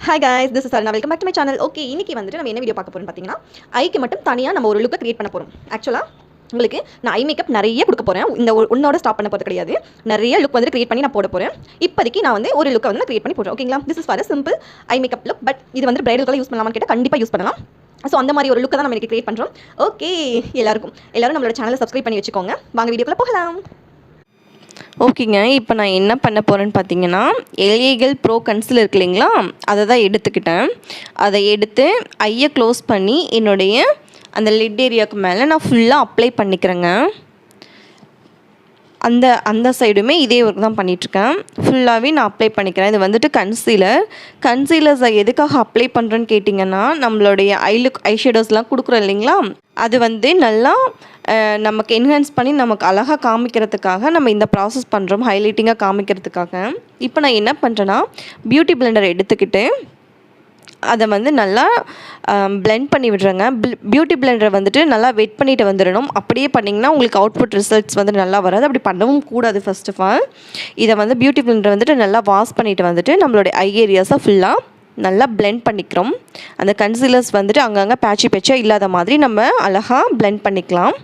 Hi guys, this is Arna. Welcome back to my channel. Okay, இன்னைக்கு வந்துட்டு நம்ம என்ன வீடியோ பார்க்க போறோம் பாத்தீங்கன்னா ஐக்கு மட்டும் தனியா நம்ம ஒரு லுக் கிரியேட் பண்ண போறோம். ஆக்சுவலா உங்களுக்கு நான் ஐ மேக்கப் நிறைய கொடுக்க போறேன். இந்த ஒன்னோட ஸ்டாப் பண்ண போறது கிடையாது. நிறைய லுக் வந்து கிரியேட் பண்ணி நான் போட போறேன். இப்போதைக்கு நான் வந்து ஒரு லுக் வந்து நான் கிரியேட் பண்ணி போடுறேன். ஓகேங்களா? This is for a simple eye makeup look. But இது வந்து பிரைடலுக்கு யூஸ் பண்ணலாமான்னு கேட்டா கண்டிப்பா யூஸ் பண்ணலாம். ஸோ அந்த மாதிரி ஒரு லுக்கை தான் நம்ம இன்னைக்கு கிரியேட் பண்றோம். ஓகே, எல்லாரும் நம்மளோட சேனலை சப்ஸ்கிரைப் பண்ணி வச்சுக்கோங்க. வாங்க வீடியோக்குள்ள போகலாம். ஓகேங்க, இப்போ நான் என்ன பண்ண போகிறேன்னு பார்த்தீங்கன்னா எல்ஏகல் ப்ரோ கன்சிலர் இருக்கு இல்லைங்களா, அதை தான் எடுத்துக்கிட்டேன். அதை எடுத்து ஐயை க்ளோஸ் பண்ணி என்னுடைய அந்த லிட் ஏரியாவுக்கு மேலே நான் ஃபுல்லாக அப்ளை பண்ணிக்கிறேங்க. அந்த சைடுமே இதே ஒர்க் தான் பண்ணிகிட்ருக்கேன். ஃபுல்லாகவே நான் அப்ளை பண்ணிக்கிறேன். இது வந்துட்டு கன்சீலர்ஸை எதுக்காக அப்ளை பண்ணுறேன்னு கேட்டிங்கன்னா, நம்மளுடைய ஐ ஷேடோஸ்லாம் கொடுக்குறோம் இல்லைங்களா, அது வந்து நல்லா நமக்கு என்ஹான்ஸ் பண்ணி நமக்கு அழகாக காமிக்கிறதுக்காக நம்ம இந்த ப்ராசஸ் பண்ணுறோம், ஹைலைட்டிங்காக காமிக்கிறதுக்காக. இப்போ நான் என்ன பண்ணுறேன்னா, பியூட்டி பிளெண்டர் எடுத்துக்கிட்டு அதை வந்து நல்லா பிளெண்ட் பண்ணி விடுறேங்க. பியூட்டி பிளெண்டரை வந்துட்டு நல்லா வெட் பண்ணிட்டு வந்துடணும். அப்படியே பண்ணிங்கன்னா உங்களுக்கு அவுட்புட் ரிசல்ட்ஸ் வந்து நல்லா வராது. அப்படி பண்ணவும் கூடாது. ஃபர்ஸ்ட் ஆஃப் ஆல் இதை வந்து பியூட்டி பிளெண்டரை வந்துட்டு நல்லா வாஷ் பண்ணிட்டு வந்துட்டு நம்மளுடைய ஐ ஏரியாஸை ஃபுல்லாக நல்லா பிளெண்ட் பண்ணிக்கிறோம். அந்த கன்சீலர்ஸ் வந்துட்டு அங்கங்கே பேட்சாக இல்லாத மாதிரி நம்ம அழகாக பிளெண்ட் பண்ணிக்கலாம்.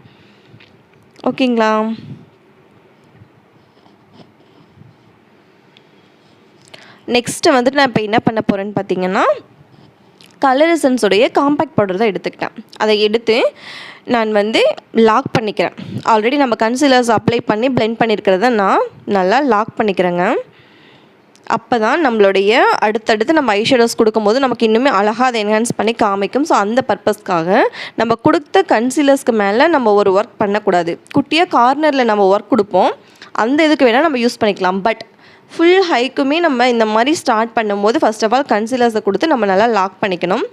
ஓகேங்களா? நெக்ஸ்ட்டு வந்துட்டு நான் இப்போ என்ன பண்ண போகிறேன்னு பார்த்தீங்கன்னா, கலர் எசன்ஸோடைய காம்பேக்ட் பவுடர் தான் எடுத்துக்கிட்டேன். அதை எடுத்து நான் வந்து லாக் பண்ணிக்கிறேன். ஆல்ரெடி நம்ம கன்சீலர்ஸ் அப்ளை பண்ணி பிளெண்ட் பண்ணியிருக்கிறத நான் நல்லா லாக் பண்ணிக்கிறேங்க. அப்போ தான் நம்மளுடைய அடுத்தடுத்து நம்ம ஐஷேடோஸ் கொடுக்கும்போது நமக்கு இன்னுமே அழகாக அதை என்ஹான்ஸ் பண்ணி காமிக்கும். ஸோ அந்த பர்பஸ்க்காக நம்ம கொடுத்த கன்சீலர்ஸ்க்கு மேலே நம்ம ஒரு ஒர்க் பண்ணக்கூடாது. குட்டியாக கார்னரில் நம்ம ஒர்க் கொடுப்போம், அந்த இதுக்கு வேணால் நம்ம யூஸ் பண்ணிக்கலாம். பட் ஃபுல் ஹைக்குமே நம்ம இந்த மாதிரி ஸ்டார்ட் பண்ணும்போது ஃபர்ஸ்ட் ஆஃப் ஆல் கன்சீலர்ஸை கொடுத்து நம்ம நல்லா லாக் பண்ணிக்கணும்.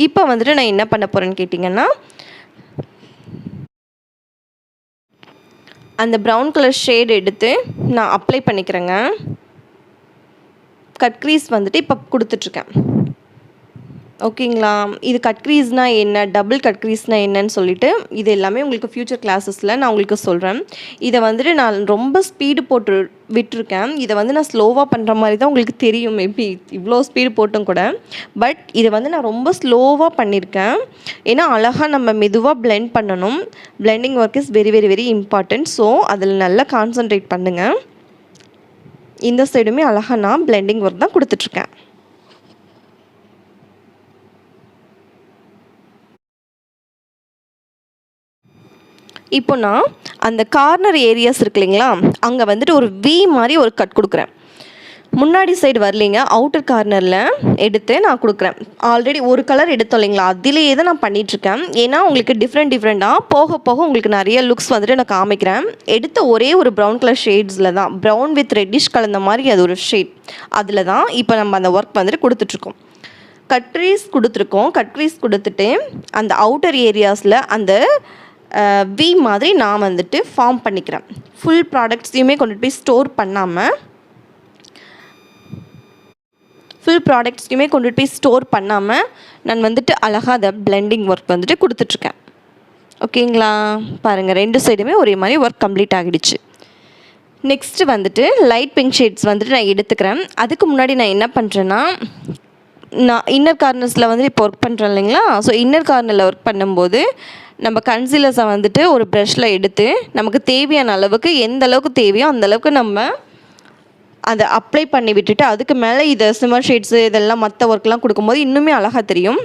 இப்போ வந்துட்டு நான் என்ன பண்ண போகிறேன்னு கேட்டிங்கன்னா, அந்த ப்ரௌன் கலர் ஷேட் எடுத்து நான் அப்ளை பண்ணிக்கிறேங்க. கட் க்ரீஸ் வந்துட்டு இப்போ கொடுத்துட்ருக்கேன். ஓகேங்களா? இது கட் க்ரீஸ்னால் என்ன, டபுள் கட் க்ரீஸ்னால் என்னன்னு சொல்லிட்டு இது எல்லாமே உங்களுக்கு ஃப்யூச்சர் கிளாஸஸில் நான் உங்களுக்கு சொல்கிறேன். இதை வந்துட்டு நான் ரொம்ப ஸ்பீடு போட்டு விட்டுருக்கேன். இதை வந்து நான் ஸ்லோவாக பண்ணுற மாதிரி தான் உங்களுக்கு தெரியும். மேபி இவ்வளோ ஸ்பீடு போட்டும் கூட, பட் இதை வந்து நான் ரொம்ப ஸ்லோவாக பண்ணியிருக்கேன். ஏன்னா அழகாக நம்ம மெதுவாக பிளெண்ட் பண்ணணும். Blending work is very very very important. So அதில் நல்லா கான்சன்ட்ரேட் பண்ணுங்கள். இந்த சைடுமே அழகாக நான் பிளெண்டிங் ஒர்க் தான் கொடுத்துட்ருக்கேன். இப்போ நான் அந்த கார்னர் ஏரியாஸ் இருக்கு இல்லைங்களா, அங்கே வந்துட்டு ஒரு வி மாதிரி ஒரு கட் கொடுக்குறேன். முன்னாடி சைடு வரலைங்க, அவுட்டர் கார்னரில் எடுத்து நான் கொடுக்குறேன். ஆல்ரெடி ஒரு கலர் எடுத்தோம் இல்லைங்களா, அதிலேயே தான் நான் பண்ணிகிட்ருக்கேன். ஏன்னா உங்களுக்கு டிஃப்ரெண்ட்டாக போக போக உங்களுக்கு நிறைய லுக்ஸ் வந்துட்டு நான் காமிக்கிறேன். எடுத்த ஒரே ஒரு ப்ரௌன் கலர் ஷேட்ஸில் தான், ப்ரௌன் வித் ரெட்டிஷ் கலந்த மாதிரி அது ஒரு ஷேட், அதில் தான் இப்போ நம்ம அந்த ஒர்க் வந்துட்டு கொடுத்துட்ருக்கோம். கட் க்ரீஸ் கொடுத்துட்டு அந்த அவுட்டர் ஏரியாஸில் அந்த வி மாதிரி நான் வந்துட்டு ஃபார்ம் பண்ணிக்கிறேன். ஃபுல் ப்ராடக்ட்ஸையுமே கொண்டுட்டு போய் ஸ்டோர் பண்ணாமல் நான் வந்துட்டு அழகாக அதை பிளெண்டிங் ஒர்க் வந்துட்டு கொடுத்துட்ருக்கேன். ஓகேங்களா? பாருங்கள், ரெண்டு சைடுமே ஒரே மாதிரி ஒர்க் கம்ப்ளீட் ஆகிடுச்சு. நெக்ஸ்ட்டு வந்துட்டு லைட் பிங்க் ஷேட்ஸ் வந்துட்டு நான் எடுத்துக்கிறேன். அதுக்கு முன்னாடி நான் என்ன பண்ணுறேன்னா, நான் இன்னர் கார்னர்ஸில் வந்துட்டு இப்போ ஒர்க் பண்ணுறேன் இல்லைங்களா, ஸோ இன்னர் கார்னரில் ஒர்க் பண்ணும்போது நம்ம கன்சீலர்ஸை வந்துட்டு ஒரு ப்ரஷில் எடுத்து நமக்கு தேவையான அளவுக்கு எந்த அளவுக்கு தேவையோ அந்தளவுக்கு நம்ம அதை அப்ளை பண்ணி விட்டுட்டு அதுக்கு மேலே இதை சிம்மர் ஷேட்ஸு இதெல்லாம் மற்ற ஒர்க்லாம் கொடுக்கும்போது இன்னுமே அழகாக தெரியும்.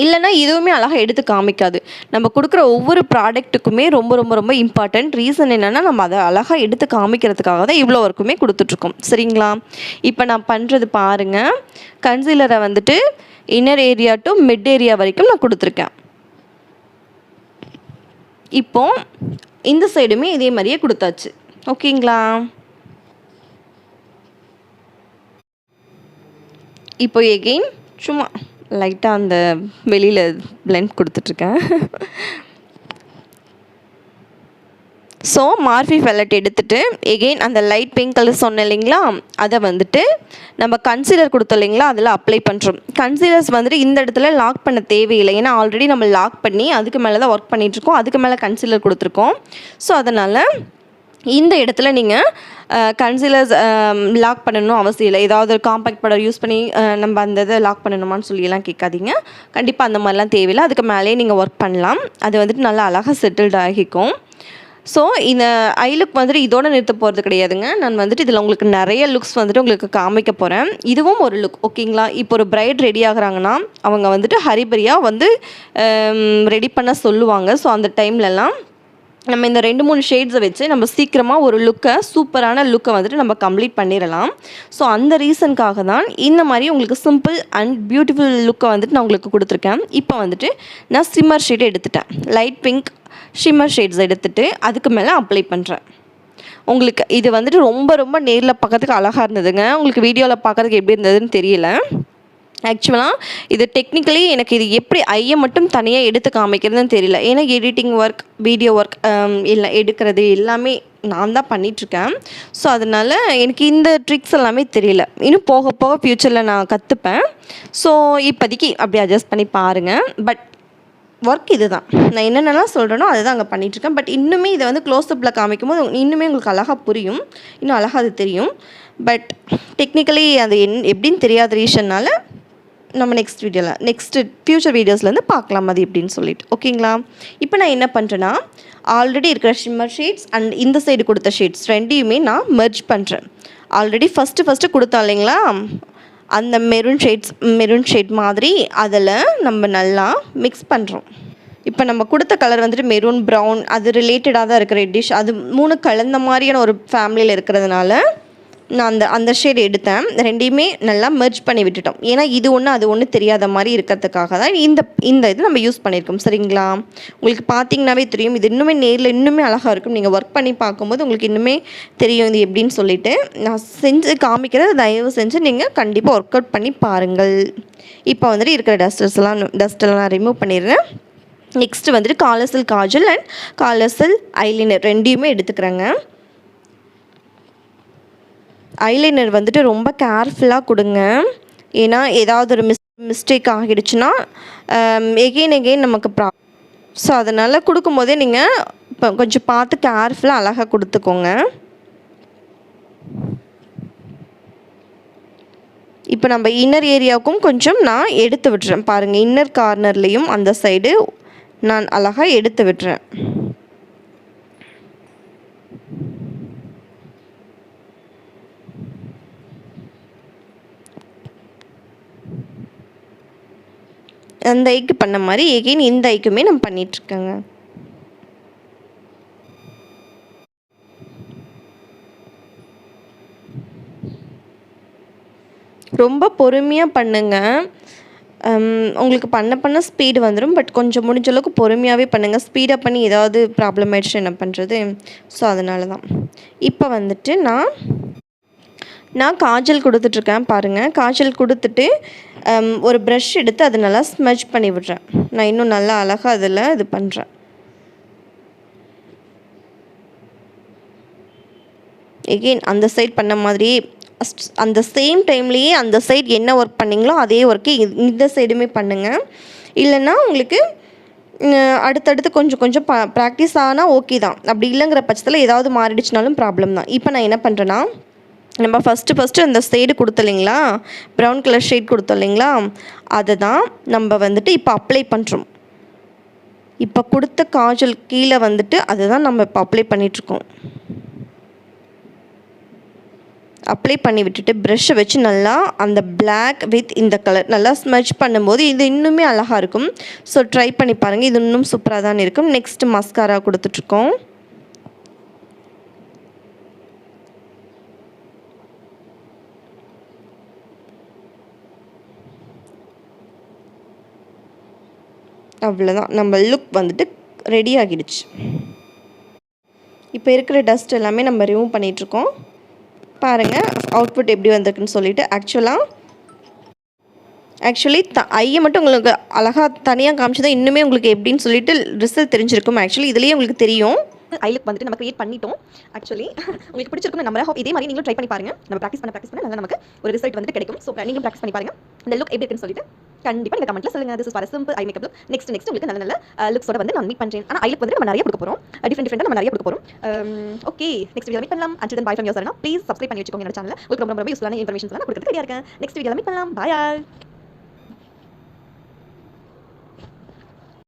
இல்லைனா இதுவுமே அழகாக எடுத்து காமிக்காது. நம்ம கொடுக்குற ஒவ்வொரு ப்ராடக்ட்டுக்குமே ரொம்ப ரொம்ப ரொம்ப இம்பார்ட்டண்ட். ரீசன் என்னென்னா, நம்ம அதை அழகாக எடுத்து காமிக்கிறதுக்காக தான் இவ்வளோ ஒர்க்குமே கொடுத்துட்ருக்கோம். சரிங்களா? இப்போ நான் பண்ணுறது பாருங்கள். கன்சீலரை வந்துட்டு inner area to mid area வரைக்கும் நான் கொடுத்துருக்கேன். இப்போ இந்த சைடுமே இதே மாதிரியே கொடுத்தாச்சு. ஓகேங்களா? இப்போ எகெயின் சும்மா லைட்டாக அந்த வெளியில் பிளெண்ட் கொடுத்துட்ருக்கேன். ஸோ மார்ஃபி ஃபெல்லட் எடுத்துகிட்டு எகெயின் அந்த லைட் பிங்க் கலர் சொன்னேன் இல்லைங்களா, அதை வந்துட்டு நம்ம கன்சீலர் கொடுத்தோம் இல்லைங்களா, அதில் அப்ளை பண்ணுறோம். கன்சீலர்ஸ் வந்துட்டு இந்த இடத்துல லாக் பண்ண தேவையில்லை. ஏன்னா ஆல்ரெடி நம்ம லாக் பண்ணி அதுக்கு மேலே தான் ஒர்க் பண்ணிகிட்ருக்கோம். அதுக்கு மேலே கன்சீலர் கொடுத்துருக்கோம். ஸோ அதனால் இந்த இடத்துல நீங்கள் கன்சீலர்ஸ் லாக் பண்ணணும் அவசியம் இல்லை. ஏதாவது ஒரு காம்பேக்ட் பவுடர் யூஸ் பண்ணி நம்ம அந்த இதை லாக் பண்ணணுமான்னு சொல்லியெல்லாம் கேட்காதீங்க. கண்டிப்பாக அந்த மாதிரிலாம் தேவையில்லை. அதுக்கு மேலேயே நீங்கள் ஒர்க் பண்ணலாம். அது வந்துட்டு நல்லா அழகாக செட்டில்ட் ஆகிக்கும். ஸோ இந்த ஐ லுக் வந்துட்டு இதோட நிறுத்த போகிறது கிடையாதுங்க. நான் வந்துட்டு இதில் உங்களுக்கு நிறைய லுக்ஸ் வந்துட்டு உங்களுக்கு காமிக்க போகிறேன். இதுவும் ஒரு லுக், ஓகேங்களா? இப்போ ஒரு பிரைட் ரெடி ஆகுறாங்கன்னா அவங்க வந்துட்டு ஹரிபரியாக வந்து ரெடி பண்ண சொல்லுவாங்க. ஸோ அந்த டைம்லலாம் நம்ம இந்த 2-3 ஷேட்ஸை வச்சு நம்ம சீக்கிரமாக ஒரு லுக்கை, சூப்பரான லுக்கை வந்துட்டு நம்ம கம்ப்ளீட் பண்ணிடலாம். ஸோ அந்த ரீசனுக்காக தான் இந்த மாதிரி உங்களுக்கு சிம்பிள் அண்ட் பியூட்டிஃபுல் லுக்கை வந்துட்டு நான் உங்களுக்கு கொடுத்துருக்கேன். இப்போ வந்துட்டு நான் ஸ்டிம்மர் ஷேட் எடுத்துட்டேன். லைட் பிங்க் ஷிம்மர் ஷேட்ஸ் எடுத்துகிட்டு அதுக்கு மேலே அப்ளை பண்ணுறேன். உங்களுக்கு இது வந்துட்டு ரொம்ப ரொம்ப நேரில் பார்க்கறதுக்கு அழகாக இருந்ததுங்க. உங்களுக்கு வீடியோவில் பார்க்கறதுக்கு எப்படி இருந்ததுன்னு தெரியல. ஆக்சுவலாக இது டெக்னிக்கலி எனக்கு இது எப்படி ஐயை மட்டும் தனியாக எடுத்து காமிக்கிறதுன்னு தெரியல. ஏன்னா எடிட்டிங் ஒர்க், வீடியோ ஒர்க் இல்லை எடுக்கிறது எல்லாமே நான் தான் பண்ணிகிட்ருக்கேன். ஸோ அதனால் எனக்கு இந்த ட்ரிக்ஸ் எல்லாமே தெரியல. இன்னும் போக போக ஃப்யூச்சரில் நான் கற்றுப்பேன். ஸோ இப்போதைக்கு அப்படி அட்ஜஸ்ட் பண்ணி பாருங்கள். பட் ஒர்க் இது தான். நான் என்னென்னலாம் சொல்கிறேனோ அதை தான் அங்கே பண்ணிகிட்ருக்கேன். பட் இன்னுமே இதை வந்து க்ளோஸ்அப்பில் காமிக்கும் போது இன்னுமே உங்களுக்கு அழகாக புரியும், இன்னும் அழகாக அது தெரியும். பட் டெக்னிக்கலி அது எப்படின்னு தெரியாத ரீசன்னால் நம்ம நெக்ஸ்ட்டு ஃப்யூச்சர் வீடியோஸ்லேருந்து பார்க்கலாம் அது எப்படின்னு சொல்லிட்டு, ஓகேங்களா? இப்போ நான் என்ன பண்ணுறேன்னா ஆல்ரெடி இருக்கிற ஷிம்மர் ஷேட்ஸ் அண்ட் இந்த சைடு கொடுத்த ஷேட்ஸ் ரெண்டையுமே நான் மெர்ஜ் பண்ணுறேன். ஆல்ரெடி ஃபஸ்ட்டு கொடுத்தோம் இல்லைங்களா, அந்த மெரூன் ஷேட் மாதிரி அதில் நம்ம நல்லா மிக்ஸ் பண்ணுறோம். இப்போ நம்ம கொடுத்த கலர் வந்துட்டு மெரூன், ப்ரௌன், அது ரிலேட்டடாக தான் இருக்கிற ரெட்டிஷ், அது 3 கலந்த மாதிரியான ஒரு ஃபேமிலியில் இருக்கிறதுனால நான் அந்த ஷேட் எடுத்தேன். ரெண்டையுமே நல்லா மெர்ஜ் பண்ணி விட்டுட்டோம். ஏன்னா இது ஒன்று அது ஒன்று தெரியாத மாதிரி இருக்கிறதுக்காக தான் இந்த இது நம்ம யூஸ் பண்ணியிருக்கோம். சரிங்களா? உங்களுக்கு பார்த்தீங்கன்னாவே தெரியும். இது இன்னுமே நேரில் இன்னுமே அழகாக இருக்கும். நீங்கள் ஒர்க் பண்ணி பார்க்கும்போது உங்களுக்கு இன்னுமே தெரியும் இது எப்படின்னு சொல்லிட்டு. நான் செஞ்சு காமிக்கிறத தயவு செஞ்சு நீங்கள் கண்டிப்பாக ஒர்க் அவுட் பண்ணி பாருங்கள். இப்போ வந்துட்டு இருக்கிற டஸ்ட்டெல்லாம் நான் ரிமூவ் பண்ணிடுறேன். நெக்ஸ்ட்டு வந்துட்டு காலர்செல் காஜல் அண்ட் காலர்செல் ஐலைனர் ரெண்டையுமே எடுத்துக்கிறேங்க. ஐலைனர் வந்துட்டு ரொம்ப கேர்ஃபுல்லாக கொடுங்க. ஏன்னா ஏதாவது ஒரு மிஸ்டேக் ஆகிடுச்சுன்னா எகெயின் நமக்கு ஸோ அதனால் கொடுக்கும்போதே நீங்கள் இப்போ கொஞ்சம் பார்த்து கேர்ஃபுல்லாக அழகாக கொடுத்துக்கோங்க. இப்போ நம்ம இன்னர் ஏரியாவுக்கும் கொஞ்சம் நான் எடுத்து விட்டுறேன். பாருங்கள், இன்னர் கார்னர்லேயும் அந்த சைடு நான் அழகாக எடுத்து விட்டுறேன். அந்த ஐக்கு பண்ண மாதிரி எகெயின் இந்த ஐக்குமே நம்ம பண்ணிகிட்ருக்கேங்க. ரொம்ப பொறுமையாக பண்ணுங்க. உங்களுக்கு பண்ண ஸ்பீடு வந்துடும். பட் கொஞ்சம் முடிஞ்ச அளவுக்கு பொறுமையாகவே பண்ணுங்கள். ஸ்பீடாக பண்ணி ஏதாவது ப்ராப்ளம் ஆகிடுச்சு என்ன பண்ணுறது? ஸோ அதனால தான் இப்போ வந்துட்டு நான் காஜல் கொடுத்துட்ருக்கேன். பாருங்கள், காஜல் கொடுத்துட்டு ஒரு ப்ரஷ் எடுத்து அதை நல்லா ஸ்மஜ் பண்ணி விடுறேன். நான் இன்னும் நல்லா அழகாக அதில் இது பண்ணுறேன். எகெயின் அந்த சைட் பண்ண மாதிரி அந்த சேம் டைம்லேயே அந்த சைட் என்ன ஒர்க் பண்ணிங்களோ அதே ஒர்க்கு இந்த சைடுமே பண்ணுங்கள். இல்லைன்னா உங்களுக்கு அடுத்தடுத்து கொஞ்சம் ப்ராக்டிஸ் ஆனால் ஓகே தான். அப்படி இல்லைங்கிற பட்சத்தில் ஏதாவது மாறிடுச்சுனாலும் ப்ராப்ளம் தான். இப்போ நான் என்ன பண்ணுறேன்னா நம்ம ஃபஸ்ட்டு அந்த ஷேடு கொடுத்தோம் இல்லைங்களா, ப்ரௌன் கலர் ஷேட் கொடுத்தோம் இல்லைங்களா, அதை தான் நம்ம வந்துட்டு இப்போ அப்ளை பண்ணுறோம். இப்போ கொடுத்த காஜல் கீழே வந்துட்டு அதை தான் நம்ம இப்போ அப்ளை பண்ணிகிட்ருக்கோம். அப்ளை பண்ணி விட்டுட்டு ப்ரஷ்ஷை வச்சு நல்லா அந்த பிளாக் வித் இந்த கலர் நல்லா ஸ்மஜ் பண்ணும்போது இது இன்னுமே அழகாக இருக்கும். ஸோ ட்ரை பண்ணி பாருங்கள், இது இன்னும் சூப்பராக தான் இருக்கும். நெக்ஸ்ட்டு மஸ்காரா கொடுத்துட்ருக்கோம். அவ்வளோதான், நம்ம லுக் வந்துட்டு ரெடி ஆகிடுச்சு. இப்போ இருக்கிற டஸ்ட் எல்லாமே நம்ம ரிமூவ் பண்ணிகிட்ருக்கோம். பாருங்கள் அவுட்புட் எப்படி வந்திருக்குன்னு சொல்லிட்டு. ஆக்சுவலி ஐயை மட்டும் உங்களுக்கு அழகாக தனியாக காமிச்சதான் இன்னுமே உங்களுக்கு எப்படின்னு சொல்லிட்டு ரிசல்ட் தெரிஞ்சிருக்கும். ஆக்சுவலி இதுலேயே உங்களுக்கு தெரியும். ஐ லுக் வந்துட்டு நம்ம கிரியேட் பண்ணிட்டோம். ஆக்சுவலி உங்களுக்கு பிடிச்சிருக்கும் நம்ம ஹோப் இதே மாதிரி நீங்களும் ட்ரை பண்ணி பாருங்கள். நம்ம ப்ராக்டிஸ் பண்ண நல்லா நமக்கு ஒரு ரிசல்ட் வந்துட்டு கிடைக்கும். ஸோ நீங்களும் ப்ராக்டிஸ் பண்ணி பாருங்கள் இந்த லுக் எப்படி இருக்குன்னு சொல்லிட்டு. கண்டிப்பாக நீங்கள் கமெண்ட்டில் சொல்லுங்கள். This is for simple eye makeup look. Next உங்களுக்கு நல்ல நல்ல லுக்ஸோட வந்து நான் மீட் பண்ணுறேன். ஆனால் ஐ லுக் வந்து நம்ம நிறைய கொடுக்க போகிறோம். டிஃப்ரெண்ட் நம்ம நிறைய கொடுக்க போகிறோம். ஓகே, நெக்ஸ்ட் வீடியோ மீட் பண்ணலாம். And then by from your சரணா. ப்ளீஸ் சப்ஸ்கிரைப் பண்ணி வச்சுக்கோங்க என்னோட சேனல். உங்களுக்கு ரொம்ப யூஸ்ஃபுல்லான இன்ஃபர்மேஷன்ஸ் நான் கொடுக்குறது ரெடியாக இருக்கேன். நெக்ஸ்ட் வீடியோ மீட் பண்ணலாம். பாய்.